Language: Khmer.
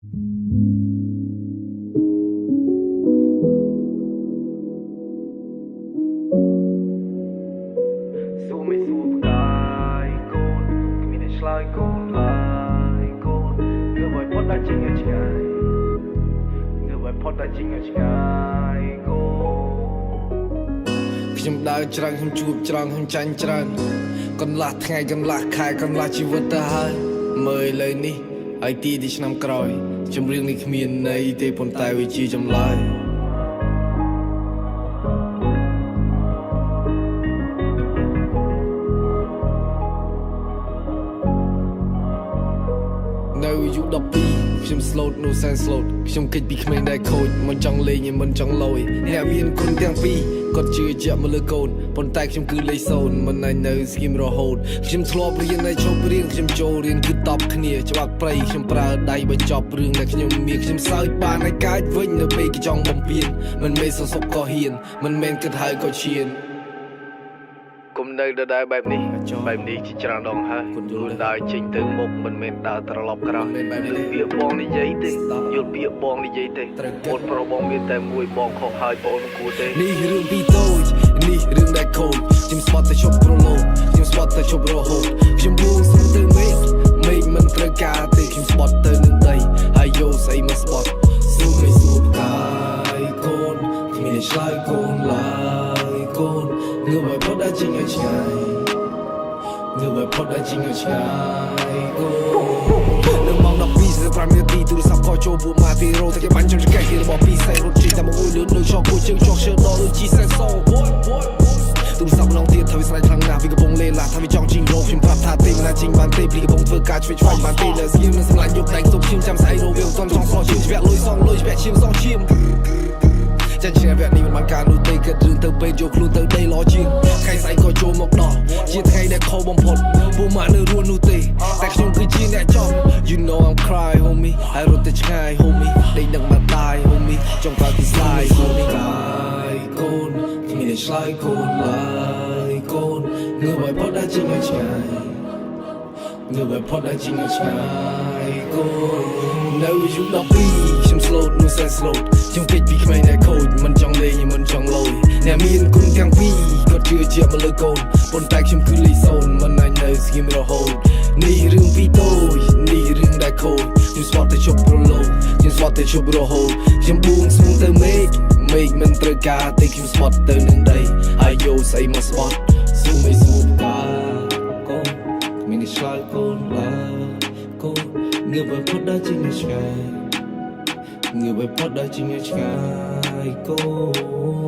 สู้ไม่สู้กายโกนมีแต่ชลายโกนลายโกนเงือไว้พอดได้จริงอย่างไงเงือไว้พอดได้จริงอย่างไงโกខ្ញុំដើរច្រាំងខ្ញុំជួបច្រាំងខ្ញុំចាញ់ច្រើនកន្លះថ្ងៃកន្លះខែកន្លះជីវិតទៅហើយមើលឥឡូវនេះហើយទីឆ្នាំក្រោយចម្រៀងនេះគ្មានន័យទេប៉ុន្តែវាជាចម្លើយនៅអាយុ12ខ្ញុំ slot នោះសែន slot ខ្ញុំគិតពីក្មេងដែលខូចមិនចង់លេងឯមិនចង់លយអ្នកមានគុណទាំងពីរគាត់ជឿជាក់មកលើកូនប៉ុន្តែខ្ញុំគឺលេខ0មិនឲ្យនៅស្គីមរហូតខ្ញុំធ្លាប់រៀនឲ្យឈប់រៀនខ្ញុំចូលរៀនគឺតបគ្នាច្បាប់ព្រៃខ្ញុំប្រើដៃបញ្ចប់រឿងដែលខ្ញុំមានខ្ញុំសើចបានឲ្យកាចវិញនៅពេលគេចង់បំពេញមិនមែនសសុកក៏ហ៊ានមិនមែនគិតហើយក៏ឈានគុំនៅដដែលបែបនេះជាច្រើនដងហើយគុំដើរចេញទៅមុខមិនមែនដើរត្រឡប់ក្រោយយល់ពាក្យបងនិយាយទេយល់ពាក្យបងនិយាយទេអូនប្រុសបងមានតែមួយបងខុសហើយបងមិនគួរទេនេះរឿងពីតូចនេះរឿងដែលខូចខ្ញុំស្បត់តែឈប់ប្រឡូកខ្ញុំស្បត់តែឈប់រហូតខ្ញុំបួងសុំទៅមេឃមិនត្រូវការទេខ្ញុំស្បត់ទៅនឹងដីហើយយកស្អីមកស្បត់ស៊ូមិនស៊ូកាយកូនគ្មានឆ្លើយកូនឡើយកូនងើបឲ្យផុតដល់ជាងឲ្យឆ្ងាយងើបឲ្យផុតដល់ជាងឲ្យឆ្ងាយកូននៅម៉ោង12:35នាទីទូរស័ព្ទខចូលពួកម៉ាទីរ៉ូតែគេបាញ់ខ្ញុំចង្កេះរបស់ពីសែរត់ជីតែមកអ៊ុយលឿនដូចឆោគួយជើងចោះឈើដល់ដូចជីសែសោទូរស័ព្ទម្ដងទៀតថាវាស្រេចខ្លាំងណាស់វាកំពុងលេឡាថាវាចង់ជីងរោខ្ញុំប្រាប់ថាទេមិនអាចជីងបានទេព្រីកំពុងធ្វើការឆ្វេងឆ្វាយបានទេលើស្គីមនឹងសម្លាញ់យកដៃទុកឈាមចាំស្អីរោវាមិនទាន់ចង់ស្រោឈាមជ្រាក់លុយសងលុយជ្រាក់ឈាមសងឈាមចាច់ជ្រាបវគ្គនេះមិនបានការនោះទេគិតរឿងទៅពេទ្យយកខ្លួនទៅដេឡជាងថ្ងៃស្អីក៏ចូលមកដល់ជាថ្ងៃដែលខុសបំផុតពួកម៉ាក់នៅរស់នោះទេតែខ្ញុំគឺជាអ្នកចំ You know I'm cry homie ហើយរត់ទៅឆ្ងាយ homie ដេកនឹងមកตาย homie ចង់ទៅទីស្លាយ homie កាយកូនគ្មានឆ្លើយកូនឡើយកូនងើបឲ្យផុតដល់ជាងឲ្យឆ្ងាយងើបឲ្យផុតដល់ជាងឲ្យឆ្ងាយកូននៅអាយុ12ខ្ញុំ slot នោះសែន slot ខ្ញុំគិតពីក្មេងដែលខូចមិនចង់លេងមិនចង់លយអ្នកមានគុណទាំងពីរគាត់ជឿជាក់មកលើកូនប៉ុន្តែខ្ញុំគឺលេខ0មិនអាចនៅស្គីមរហូតនេះរឿងពីតូចនេះរឿងដែលខូចខ្ញុំស្បត់តែជប់ប្រឡូកខ្ញុំស្បត់តែជប់រហូតខ្ញុំបួងសួងទៅមេឃមិនត្រូវការទេខ្ញុំស្បត់ទៅនឹងដីហើយយកស្អីមកស្បត់ស៊ូមិនស៊ូកាកូនមានឆ្លើយកូនឡើយកូនងើបឲ្យផុតដល់ជាងឆ្ងាយងើបឲ្យផុតដល់ជាងឆ្ងាយកូន